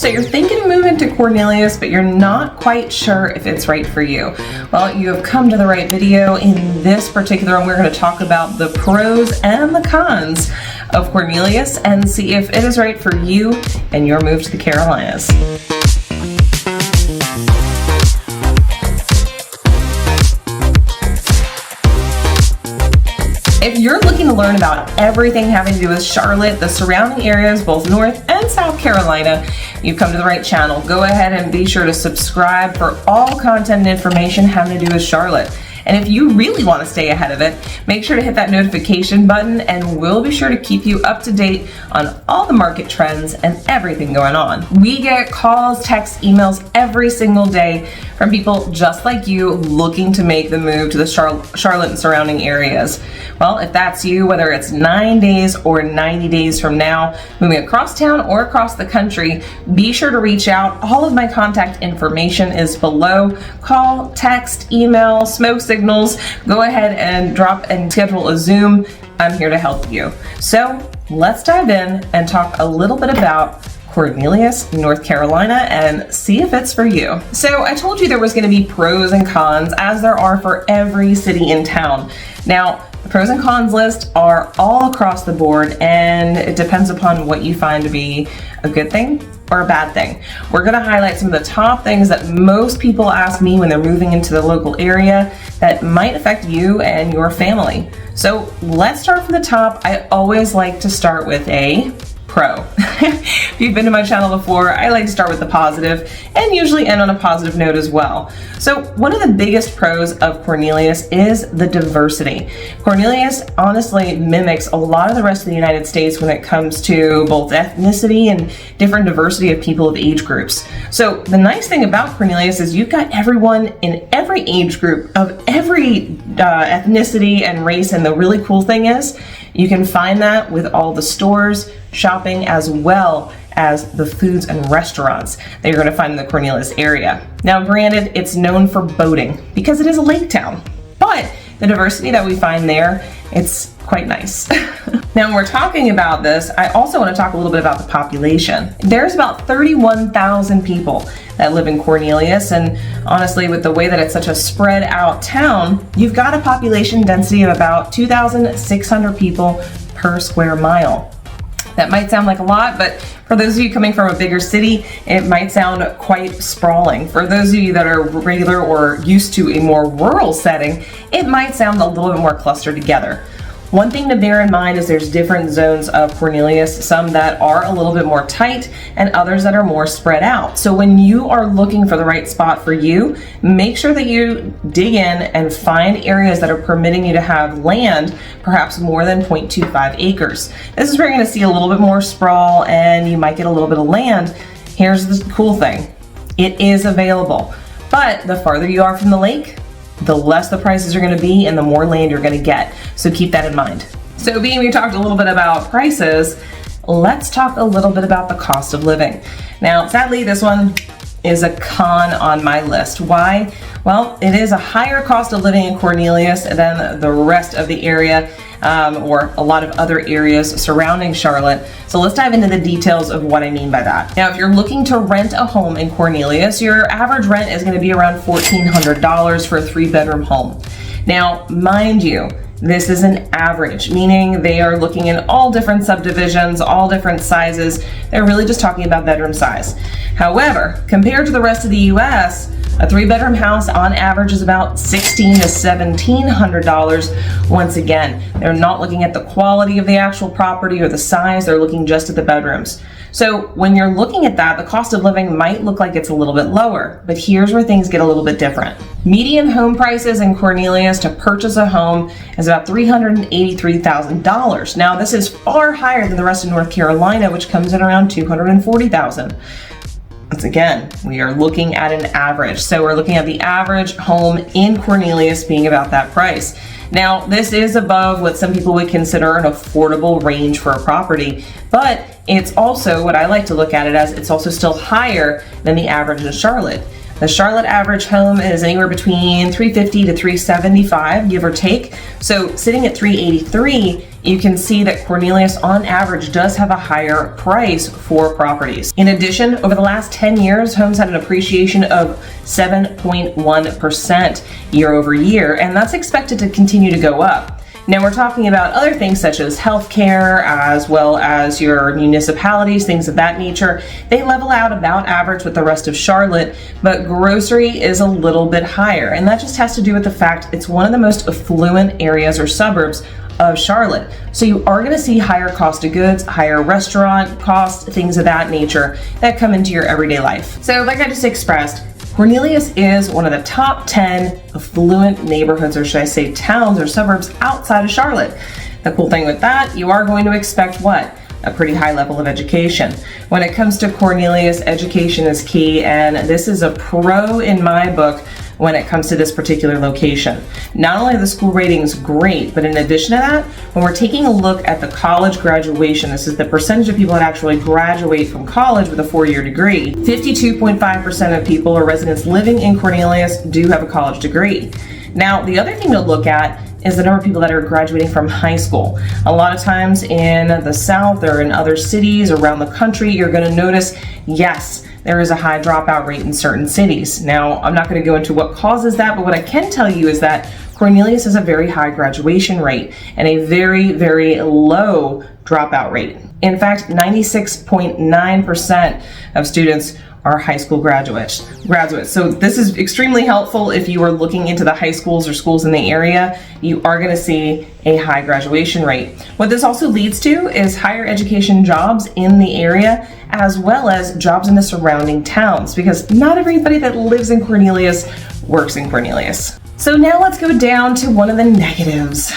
So you're thinking of moving to Cornelius, but you're not quite sure if it's right for you. Well, you have come to the right video. In this particular one, we're going to talk about the pros and the cons of Cornelius and see if it is right for you and your move to the Carolinas. If you're looking to learn about everything having to do with Charlotte, the surrounding areas, both North and South Carolina, you've come to the right channel. Go ahead and be sure to subscribe for all content and information having to do with Charlotte. And if you really want to stay ahead of it, make sure to hit that notification button and we'll be sure to keep you up to date on all the market trends and everything going on. We get calls, texts, emails every single day from people just like you looking to make the move to the Charlotte and surrounding areas. Well, if that's you, whether it's 9 days or 90 days from now, moving across town or across the country, be sure to reach out. All of my contact information is below. Call, text, email, smoke signals. Go ahead and drop and schedule a Zoom. I'm here to help you. So let's dive in and talk a little bit about Cornelius, North Carolina, and see if it's for you. So I told you there was going to be pros and cons, as there are for every city in town. Now, the pros and cons list are all across the board, and it depends upon what you find to be a good thing or a bad thing. We're going to highlight some of the top things that most people ask me when they're moving into the local area that might affect you and your family. So let's start from the top. I always like to start with a pro. If you've been to my channel before, I like to start with the positive and usually end on a positive note as well. So one of the biggest pros of Cornelius is the diversity. Cornelius honestly mimics a lot of the rest of the United States when it comes to both ethnicity and different diversity of people of age groups. So the nice thing about Cornelius is you've got everyone in every age group of every ethnicity and race, and the really cool thing is you can find that with all the stores, shopping, as well as the foods and restaurants that you're going to find in the Cornelius area. Now, granted, it's known for boating because it is a lake town, but the diversity that we find there, it's quite nice. Now, when we're talking about this, I also want to talk a little bit about the population. There's about 31,000 people that live in Cornelius, and honestly, with the way that it's such a spread out town, you've got a population density of about 2,600 people per square mile. That might sound like a lot, but for those of you coming from a bigger city, it might sound quite sprawling. For those of you that are regular or used to a more rural setting, it might sound a little bit more clustered together. One thing to bear in mind is there's different zones of Cornelius, some that are a little bit more tight and others that are more spread out. So when you are looking for the right spot for you, make sure that you dig in and find areas that are permitting you to have land, perhaps more than 0.25 acres. This is where you're going to see a little bit more sprawl and you might get a little bit of land. Here's the cool thing. It is available, but the farther you are from the lake, the less the prices are going to be and the more land you're going to get. So keep that in mind. So being we talked a little bit about prices, let's talk a little bit about the cost of living. Now, sadly, this one is a con on my list. Why? Well, it is a higher cost of living in Cornelius than the rest of the area, or a lot of other areas surrounding Charlotte. So let's dive into the details of what I mean by that. Now, if you're looking to rent a home in Cornelius, your average rent is going to be around $1,400 for a 3-bedroom home. Now, mind you, this is an average, meaning they are looking in all different subdivisions, all different sizes. They're really just talking about bedroom size. However, compared to the rest of the US, a 3-bedroom house on average is about $1,600 to $1,700. Once again, they're not looking at the quality of the actual property or the size, they're looking just at the bedrooms. So when you're looking at that, the cost of living might look like it's a little bit lower, but here's where things get a little bit different. Median home prices in Cornelius to purchase a home is about $383,000. Now, this is far higher than the rest of North Carolina, which comes in around $240,000. Once again, we are looking at an average. So we're looking at the average home in Cornelius being about that price. Now, this is above what some people would consider an affordable range for a property, but it's also, what I like to look at it as, it's also still higher than the average in Charlotte. The Charlotte average home is anywhere between $350 to $375, give or take. So sitting at $383 you can see that Cornelius on average does have a higher price for properties. In addition, over the last 10 years, homes had an appreciation of 7.1% year over year, and that's expected to continue to go up. Now we're talking about other things such as healthcare, as well as your municipalities, things of that nature. They level out about average with the rest of Charlotte, but grocery is a little bit higher. And that just has to do with the fact it's one of the most affluent areas or suburbs of Charlotte. So you are going to see higher cost of goods, higher restaurant costs, things of that nature that come into your everyday life. So like I just expressed, Cornelius is one of the top 10 affluent neighborhoods, or should I say towns or suburbs outside of Charlotte. The cool thing with that, you are going to expect what? A pretty high level of education. When it comes to Cornelius, education is key, and this is a pro in my book when it comes to this particular location. Not only are the school ratings great, but in addition to that, when we're taking a look at the college graduation, this is the percentage of people that actually graduate from college with a 4-year degree. 52.5% of people or residents living in Cornelius do have a college degree. Now, the other thing to look at is the number of people that are graduating from high school. A lot of times in the South or in other cities around the country, you're going to notice, yes, there is a high dropout rate in certain cities. Now, I'm not going to go into what causes that, but what I can tell you is that Cornelius has a very high graduation rate and a very, very low dropout rate. In fact, 96.9% of students are high school graduates. So this is extremely helpful if you are looking into the high schools or schools in the area. You are going to see a high graduation rate. What this also leads to is higher education jobs in the area, as well as jobs in the surrounding towns, because not everybody that lives in Cornelius works in Cornelius. So now let's go down to one of the negatives.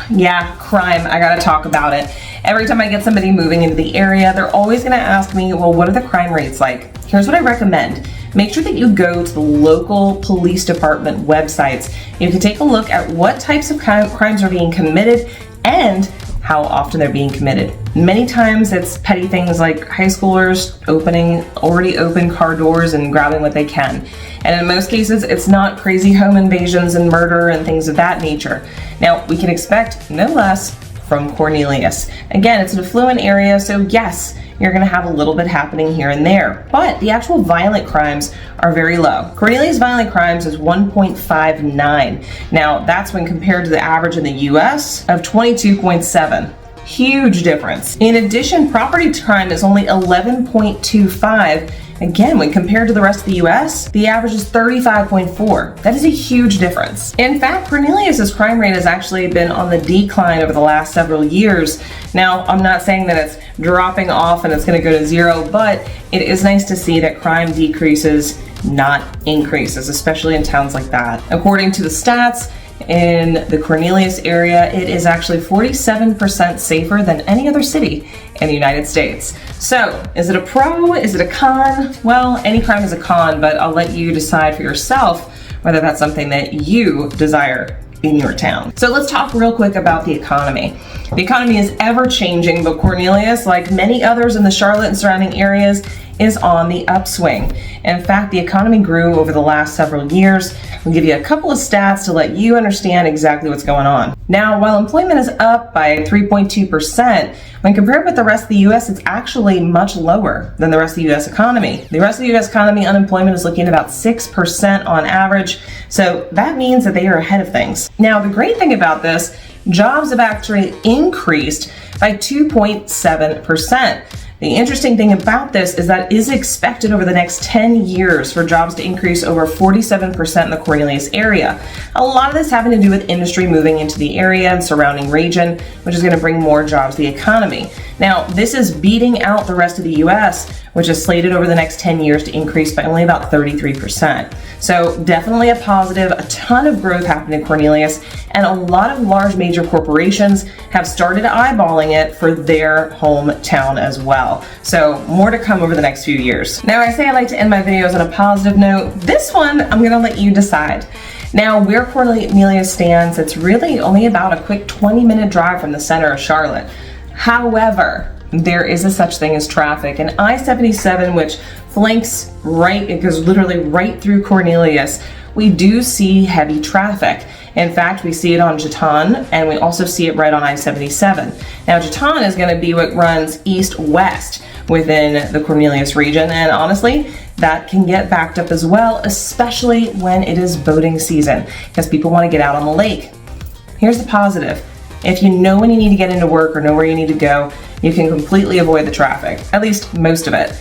Yeah, crime, I gotta talk about it. Every time I get somebody moving into the area, they're always gonna ask me, well, what are the crime rates like? Here's what I recommend. Make sure that you go to the local police department websites. You can take a look at what types of crimes are being committed and how often they're being committed. Many times it's petty things like high schoolers opening already open car doors and grabbing what they can. And in most cases, it's not crazy home invasions and murder and things of that nature. Now, we can expect no less from Cornelius. Again, it's an affluent area, so yes, you're gonna have a little bit happening here and there, but the actual violent crimes are very low. Cornelius violent crimes is 1.59. Now, that's when compared to the average in the US of 22.7. Huge difference. In addition, property crime is only 11.25. Again, when compared to the rest of the US, the average is 35.4. That is a huge difference. In fact, Cornelius's crime rate has actually been on the decline over the last several years. Now, I'm not saying that it's dropping off and it's going to go to zero, but it is nice to see that crime decreases, not increases, especially in towns like that. According to the stats, in the Cornelius area, it is actually 47% safer than any other city in the United States. So, is it a pro? Is it a con? Well, any crime is a con, but I'll let you decide for yourself whether that's something that you desire in your town. So let's talk real quick about the economy. The economy is ever changing, but Cornelius, like many others in the Charlotte and surrounding areas, is on the upswing. In fact, the economy grew over the last several years. We'll give you a couple of stats to let you understand exactly what's going on. Now, while employment is up by 3.2%, when compared with the rest of the U.S., it's actually much lower than the rest of the U.S. economy. The rest of the U.S. economy, unemployment is looking at about 6% on average, so that means that they are ahead of things. Now, the great thing about this, jobs have actually increased by 2.7%. The interesting thing about this is that it is expected over the next 10 years for jobs to increase over 47% in the Cornelius area. A lot of this having to do with industry moving into the area and surrounding region, which is going to bring more jobs to the economy. Now, this is beating out the rest of the U.S., which is slated over the next 10 years to increase by only about 33%. So definitely a positive, a ton of growth happened in Cornelius, and a lot of large major corporations have started eyeballing it for their hometown as well. So more to come over the next few years. Now, I say I like to end my videos on a positive note. This one, I'm gonna let you decide. Now, where Cornelius stands, it's really only about a quick 20-minute drive from the center of Charlotte. However, there is a such thing as traffic, and 𝗖ie which flanks right, it goes literally right through Cornelius, we do see heavy traffic. In fact, we see it on 𝗖𝗏, and we also see it right on I-77. Now, 𝗖𝗏 is going to be what runs east-west within the Cornelius region, and honestly, that can get backed up as well, especially when it is boating season, because people want to get out on the lake. Here's the positive. If you know when you need to get into work or know where you need to go, you can completely avoid the traffic, at least most of it.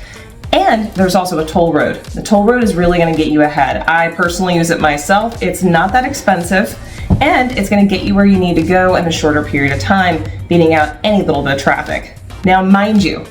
And there's also a toll road. The toll road is really going to get you ahead. I personally use it myself. It's not that expensive, and it's going to get you where you need to go in a shorter period of time, beating out any little bit of traffic. Now, mind you,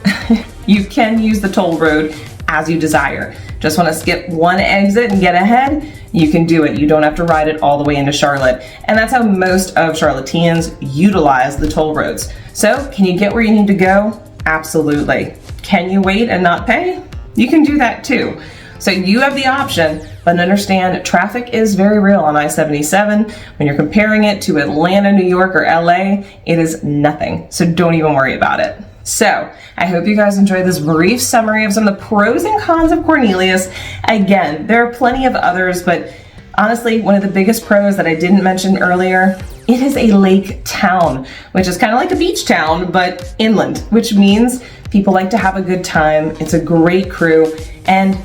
you can use the toll road as you desire. Just want to skip one exit and get ahead? You can do it. You don't have to ride it all the way into Charlotte. And that's how most of Charlotteans utilize the toll roads. So, can you get where you need to go? Absolutely. Can you wait and not pay? You can do that too. So you have the option, but understand traffic is very real on I-77. When you're comparing it to Atlanta, New York, or LA, it is nothing. So don't even worry about it. So I hope you guys enjoyed this brief summary of some of the pros and cons of Cornelius. Again, there are plenty of others, but honestly, one of the biggest pros that I didn't mention earlier, it is a lake town, which is kind of like a beach town, but inland, which means people like to have a good time. It's a great crew, and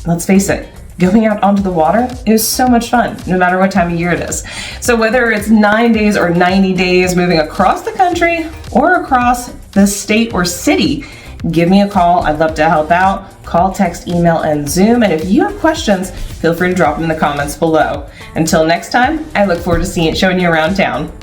let's face it, going out onto the water is so much fun, no matter what time of year it is. So whether it's 9 days or 90 days moving across the country or across the state or city, give me a call. I'd love to help out. Call, text, email, and Zoom. And if you have questions, feel free to drop them in the comments below. Until next time, I look forward to showing you around town.